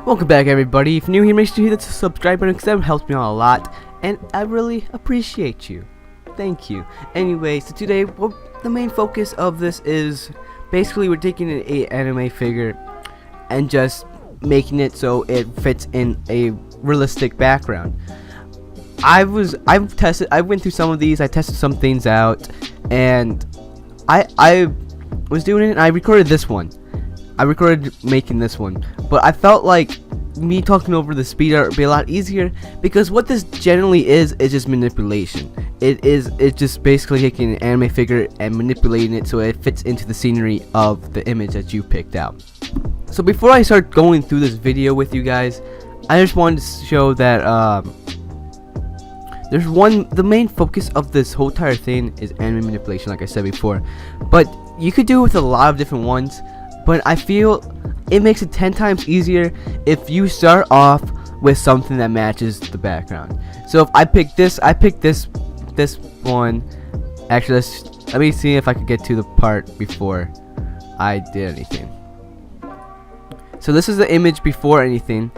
Welcome back, everybody. If you're new here, make sure you hit the subscribe button because that helps me out a lot, and I really appreciate you. Thank you. Anyway, so today, the main focus of this is basically we're taking an anime figure and just making it so it fits in a realistic background. I went through some of these. I tested some things out, and I was doing it. And I recorded this one. I recorded making this one, but I felt like me talking over the speed art would be a lot easier because what this generally is just manipulation. It's just basically taking an anime figure and manipulating it so it fits into the scenery of the image that you picked out. So before I start going through this video with you guys, I just wanted to show that the main focus of this whole entire thing is anime manipulation, like I said before, but you could do it with a lot of different ones. But I feel it makes it 10 times easier if you start off with something that matches the background. So if I pick this one. Actually, let me see if I could get to the part before I did anything. So this is the image before anything,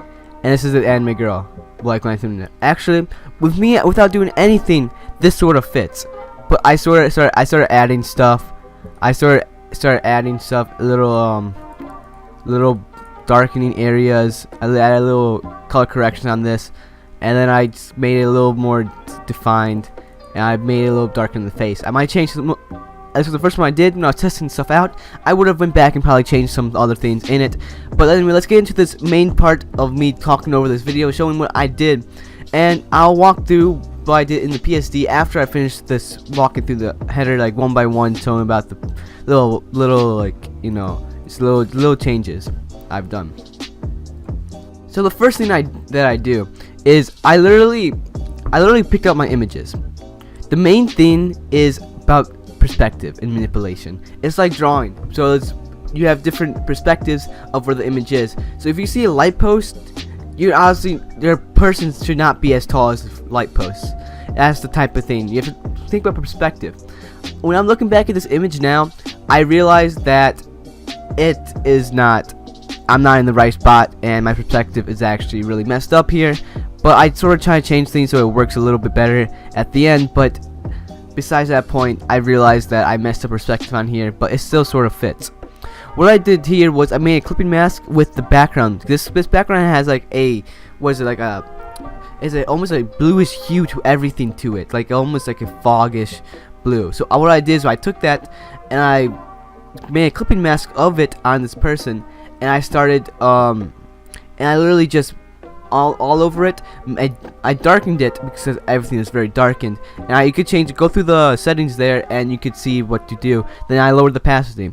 and this is the anime girl. Like when I threw it. Actually, with me, without doing anything, this sort of fits. But I started adding stuff. I started adding stuff, little darkening areas. I added a little color correction on this, and then I just made it a little more defined, and I made it a little darker in the face. I might change some. This was the first one I did when I was testing stuff out. I would have went back and probably changed some other things in it. But anyway, let's get into this main part of me talking over this video, showing what I did, and I'll walk through what I did in the PSD after I finish this, walking through the header like one by one, showing about the little like, you know, it's little changes I've done. So the first thing that I do is I literally picked up my images. The main thing is about perspective and manipulation. It's like drawing, so you have different perspectives of where the image is. So if you see a light post, their person should not be as tall as light posts. That's the type of thing. You have to think about perspective. When I'm looking back at this image now, I realize that I'm not in the right spot, and my perspective is actually really messed up here. But I sort of try to change things so it works a little bit better at the end. But besides that point, I realized that I messed up perspective on here, but it still sort of fits. What I did here was I made a clipping mask with the background. This background has like almost a bluish hue to everything to it, like almost like a foggish blue. So what I did is I took that and I made a clipping mask of it on this person, and I started and I literally just all over it. I darkened it because everything is very darkened, and you could go through the settings there and you could see what to do. Then I lowered the opacity.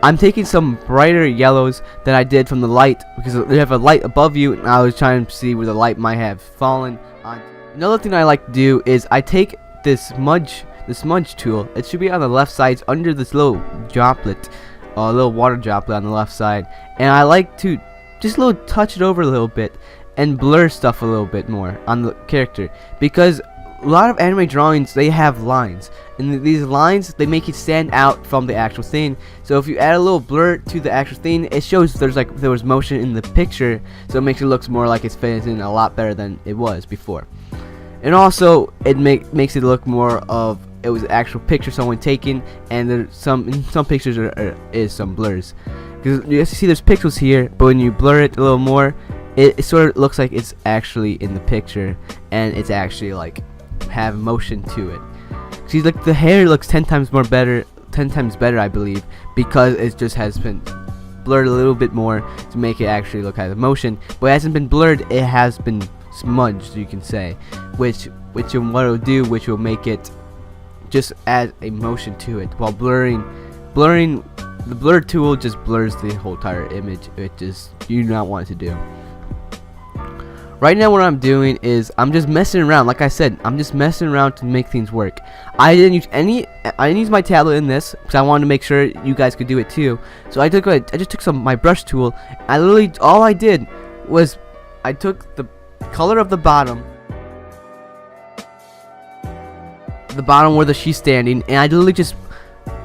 I'm taking some brighter yellows that I did from the light because they have a light above you, and I was trying to see where the light might have fallen on. Another thing I like to do is I take this smudge tool. It should be on the left side under this little droplet, a little water droplet on the left side, and I like to just touch it over a little bit and blur stuff a little bit more on the character, because a lot of anime drawings, they have lines, and these lines, they make it stand out from the actual thing. So if you add a little blur to the actual thing, it shows there was motion in the picture, so it makes it look more like it's fitting in a lot better than it was before. And also it makes it look more of it was an actual picture someone taken, and in some pictures is some blurs, because you see there's pixels here, but when you blur it a little more, it sort of looks like it's actually in the picture, and it's actually like have motion to it. See, like the hair looks 10 times better, I believe, because it just has been blurred a little bit more to make it actually look like motion. But it hasn't been blurred; it has been smudged, you can say, which what it'll do, which will make it just add a motion to it. While blurring, the blur tool just blurs the whole entire image. It just you do not want it to do. Right now what I'm doing is I'm just messing around. Like I said, I'm just messing around to make things work. I didn't use my tablet in this because I wanted to make sure you guys could do it too. So I just took my brush tool. All I did was I took the color of the bottom where she's standing, and I literally just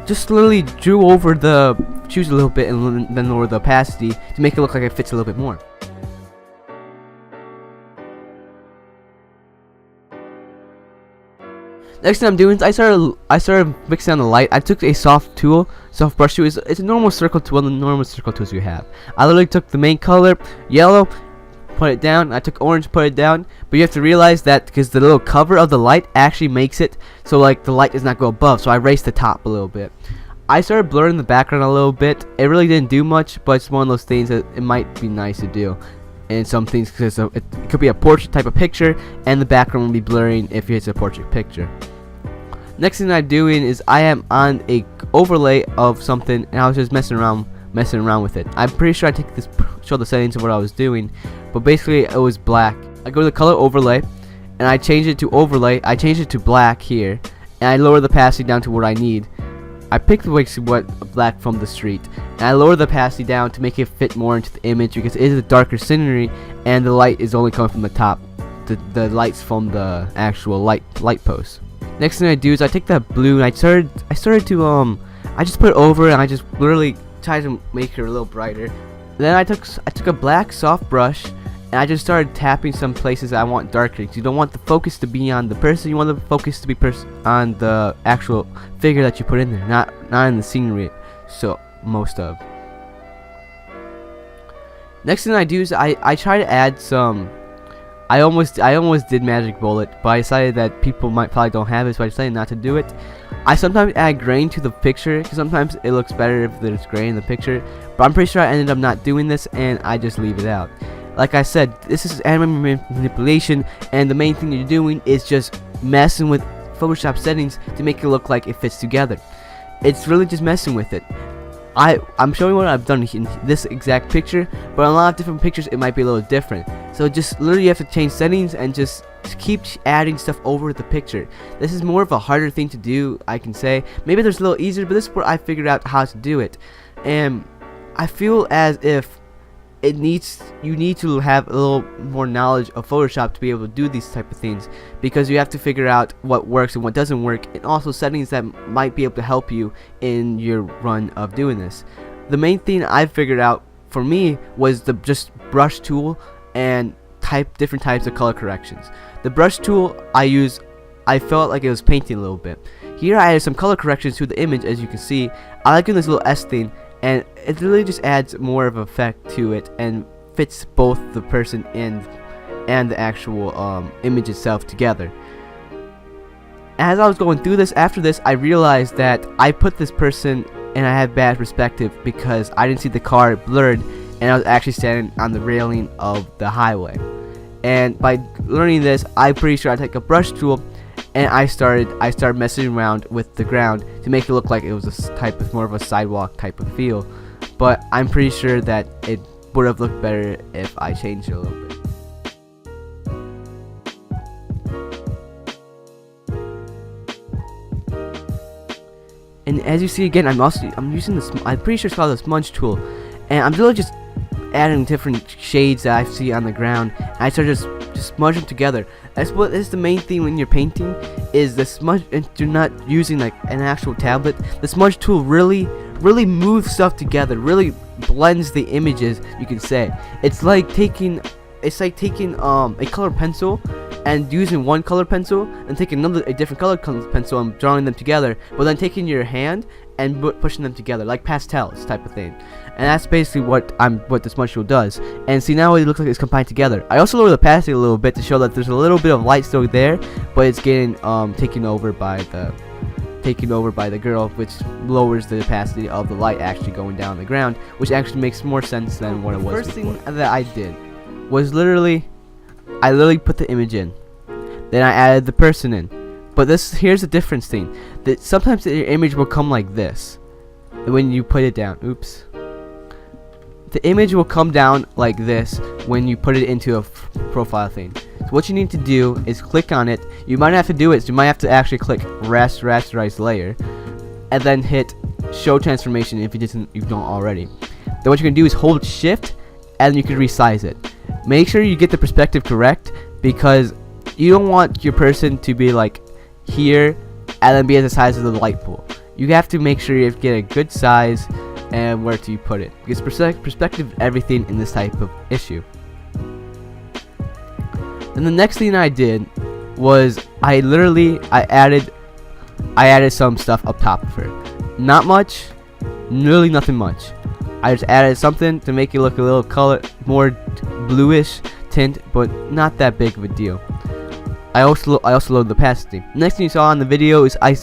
literally drew over the shoes a little bit and then lower the opacity to make it look like it fits a little bit more. Next thing I'm doing is I started mixing on the light. I took a soft brush tool. It's a normal circle tool, the normal circle tools you have. I literally took the main color, yellow, put it down. I took orange, put it down. But you have to realize that because the little cover of the light actually makes it so like the light does not go above. So I raised the top a little bit. I started blurring the background a little bit. It really didn't do much, but it's one of those things that it might be nice to do. And some things, because it could be a portrait type of picture, and the background will be blurring if it's a portrait picture. Next thing I'm doing is I am on a overlay of something, and I was just messing around with it. I'm pretty sure I show the settings of what I was doing, but basically it was black. I go to the color overlay, and I change it to overlay. I change it to black here, and I lower the opacity down to what I need. I picked what black from the street, and I lower the opacity down to make it fit more into the image because it is a darker scenery, and the light is only coming from the top. The light's from the actual light post. Next thing I do is I take that blue and I started to I just put it over and I just literally tried to make her a little brighter. Then I took a black soft brush and I just started tapping some places I want darker. You don't want the focus to be on the person, you want the focus to be on the actual figure that you put in there, not in the scenery. So most of. Next thing I do is I try to add some. I almost did magic bullet, but I decided that people probably don't have it, so I decided not to do it. I sometimes add grain to the picture because sometimes it looks better if there's grain in the picture, but I'm pretty sure I ended up not doing this and I just leave it out. Like I said, this is anime manipulation, and the main thing you're doing is just messing with Photoshop settings to make it look like it fits together. It's really just messing with it. I'm showing what I've done in this exact picture, but on a lot of different pictures it might be a little different. So just literally you have to change settings and just keep adding stuff over the picture. This is more of a harder thing to do, I can say. Maybe there's a little easier, but this is where I figured out how to do it. And I feel as if you need to have a little more knowledge of Photoshop to be able to do these type of things, because you have to figure out what works and what doesn't work, and also settings that might be able to help you in your run of doing this. The main thing I figured out for me was the just brush tool and different types of color corrections. The brush tool I felt like it was painting a little bit. Here I added some color corrections to the image. As you can see, I like this little S thing, and it really just adds more of effect to it and fits both the person and the actual image itself together. As I was going through this, after this, I realized that I put this person and I had bad perspective because I didn't see the car blurred, and I was actually standing on the railing of the highway. And by learning this, I'm pretty sure I take a brush tool and I started messing around with the ground to make it look like it was more of a sidewalk type of feel. But I'm pretty sure that it would have looked better if I changed it a little bit. And as you see again, I'm using this. I'm pretty sure it's called the smudge tool, and I'm really just adding different shades that I see on the ground. And I start just smudge them together. That's what is the main thing when you're painting, is the smudge. And you're not using like an actual tablet. The smudge tool really moves stuff together. Really blends the images. You can say it's like taking a color pencil and using one color pencil and taking a different color pencil and drawing them together, but then taking your hand and pushing them together like pastels type of thing. And that's basically what the smudge tool does. And see, now it looks like it's combined together. I also lower the opacity a little bit to show that there's a little bit of light still there, but it's getting taken over by the girl, which lowers the opacity of the light actually going down the ground, which actually makes more sense than what it was before. First thing that I did was I literally put the image in, then I added the person in. But here's the difference thing, that sometimes your image will come like this when you put it down. Oops. The image will come down like this when you put it into a profile thing. So what you need to do is click on it. You might have to do it. So you might have to actually click rasterize layer, and then hit show transformation if you don't already. Then what you're gonna do is hold shift, and you can resize it. Make sure you get the perspective correct, because you don't want your person to be like here and then be at the size of the light pool. You have to make sure you get a good size and where do you put it, because perspective is everything in this type of issue. And the next thing I did was I added some stuff up top of her. Not much, really nothing much. I just added something to make it look a little more bluish tint, but not that big of a deal. I also loaded the opacity. Next thing you saw in the video is I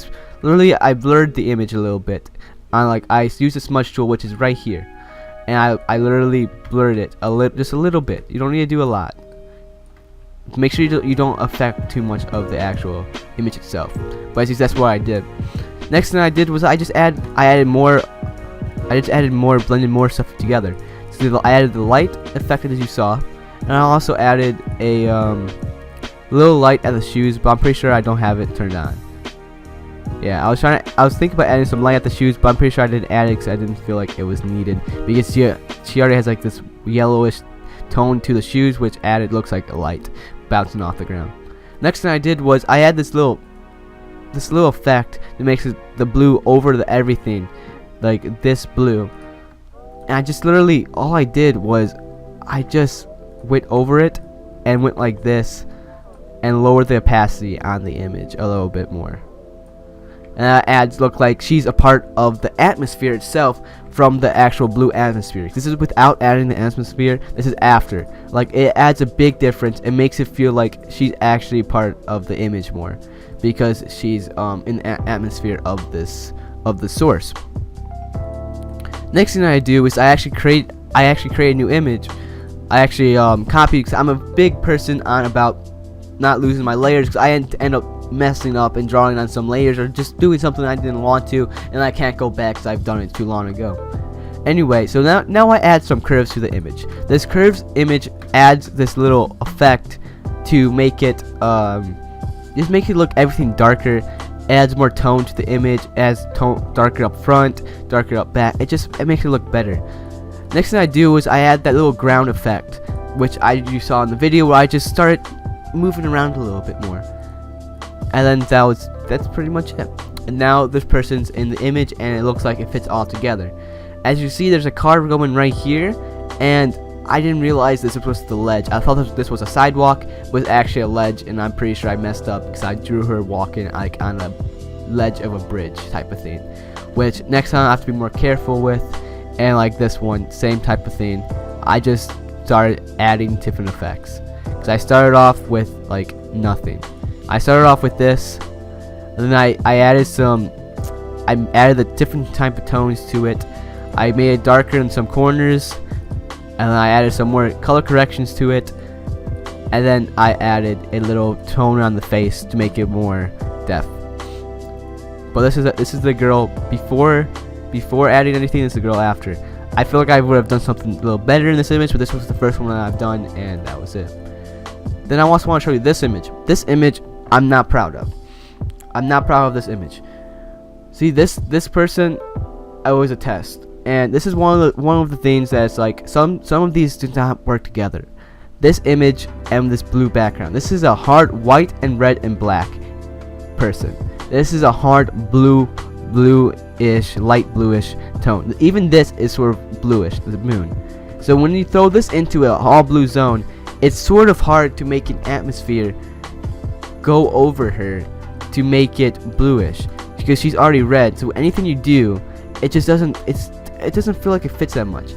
blurred the image a little bit. I used the smudge tool, which is right here, and I literally blurred it just a little bit. You don't need to do a lot. Make sure you don't affect too much of the actual image itself. But at least that's what I did. Next thing I did was I added more, blended more stuff together. So I added the light effect as you saw, and I also added a little light at the shoes, but I'm pretty sure I don't have it turned on. Yeah, I was thinking about adding some light at the shoes, but I'm pretty sure I didn't add it because I didn't feel like it was needed, because she already has like this yellowish tone to the shoes, which looks like a light bouncing off the ground. Next thing I did was I add this little effect that makes the blue over everything, like this blue. And I just literally, all I did was I just went over it and went like this and lowered the opacity on the image a little bit more. And that adds look like she's a part of the atmosphere itself from the actual blue atmosphere. This is without adding the atmosphere. This is after. Like, it adds a big difference. It makes it feel like she's actually part of the image more, because she's in the atmosphere of the source. Next thing I do is I actually create a new image. I actually copy, because I'm a big person on about not losing my layers, because I end up messing up and drawing on some layers or just doing something I didn't want to, and I can't go back because I've done it too long ago. Anyway, so now I add some curves to the image. This curves image adds this little effect to make it just make it look everything darker, adds more tone to the image, adds tone darker up front, darker up back. It makes it look better. Next thing I do is I add that little ground effect, which you saw in the video, where I just started moving around a little bit more. And then that's pretty much it. And now this person's in the image, and it looks like it fits all together. As you see, there's a car going right here, and I didn't realize this was the ledge. I thought this was a sidewalk, but it was actually a ledge, and I'm pretty sure I messed up because I drew her walking like on a ledge of a bridge type of thing, which next time I have to be more careful with. And like this one, same type of thing. I just started adding different effects, because I started off with like nothing. I started off with this, and then I added the different type of tones to it. I made it darker in some corners, and then I added some more color corrections to it, and then I added a little tone on the face to make it more depth. But this is the girl before adding anything. This is the girl after. I feel like I would have done something a little better in this image, but this was the first one that I've done, and that was it. Then I also want to show you this image. This image I'm not proud of. I'm not proud of this image. See, this person, I was a test, and this is one of the things that's like some of these do not work together. This image and this blue background. This is a hard white and red and black person. This is a hard bluish, light bluish tone. Even this is sort of bluish, the moon. So when you throw this into an all blue zone, it's sort of hard to make an atmosphere go over her to make it bluish, because she's already red. So anything you do, it just doesn't feel like it fits that much.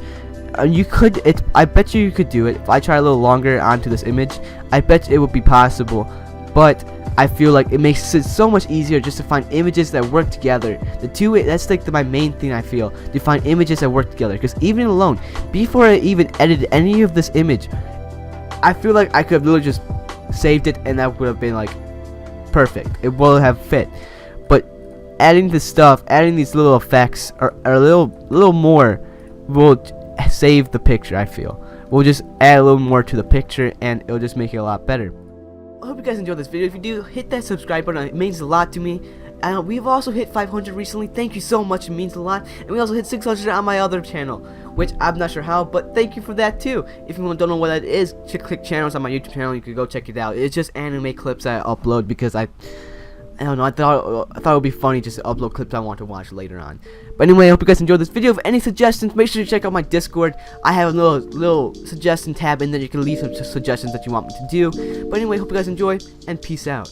I bet you could do it. If I try a little longer onto this image, I bet it would be possible, but I feel like it makes it so much easier just to find images that work together. That's like my main thing, I feel, to find images that work together. Because even alone, before I even edited any of this image, I feel like I could have literally just saved it, and that would have been like perfect. It will have fit. But adding this stuff, adding these little effects, or a little more, will save the picture. I feel we'll just add a little more to the picture, and it'll just make it a lot better. I hope you guys enjoyed this video. If you do, hit that subscribe button. It means a lot to me. We've also hit 500 recently. Thank you so much. It means a lot. And we also hit 600 on my other channel, which I'm not sure how, but thank you for that too. If you don't know what that is, click channels on my YouTube channel. You can go check it out. It's just anime clips I upload, because I don't know, I thought it would be funny just to upload clips I want to watch later on. But anyway, I hope you guys enjoyed this video. If any suggestions, make sure to check out my Discord. I have a little suggestion tab in there. You can leave some suggestions that you want me to do. But anyway, hope you guys enjoy, and peace out.